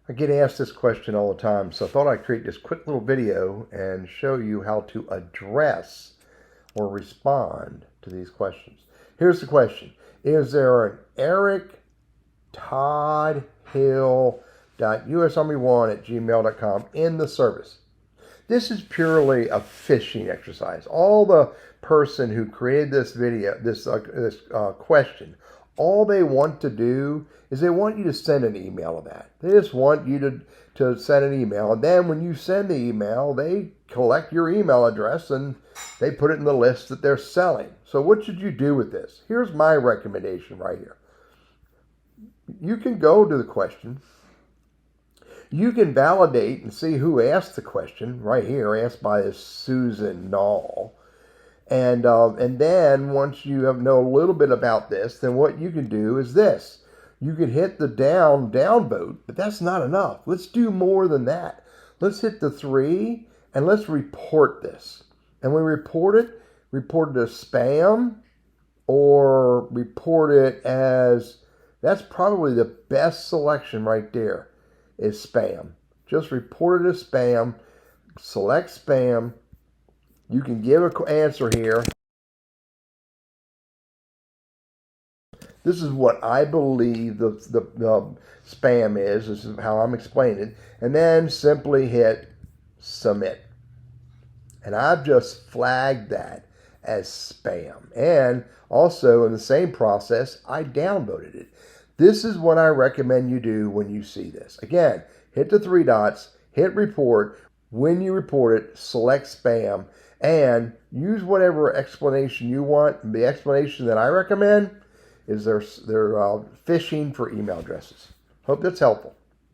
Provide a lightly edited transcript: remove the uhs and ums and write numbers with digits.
I get asked this question all the time, so I thought I'd create this quick little video and show you how to address or respond to these questions. Here's the question. Is there an Eric Todd Hill.usarmy1@gmail.com in the service? This is purely a phishing exercise. All the person who created this video, this question, all they want to do is they want you to send an email of that. They just want you to send an email. And then when you send the email, they collect your email address and they put it in the list that they're selling. So what should you do with this? Here's my recommendation right here. You can go to the question. You can validate and see who asked the question right here, asked by Susan Knoll. And then once you know a little bit about this, then what you can do is this. You can hit the down vote, but that's not enough. Let's do more than that. Let's hit the 3 and let's report this. And when we report it as spam or report it as, that's probably the best selection right there is spam. Just report it as spam, select spam. You can give an answer here. This is what I believe the spam is. This is how I'm explaining it. And then simply hit submit. And I've just flagged that as spam. And also in the same process, I downvoted it. This is what I recommend you do when you see this. Again, hit the 3 dots, hit report. When you report it, select spam and use whatever explanation you want. The explanation that I recommend is they're phishing for email addresses. Hope that's helpful.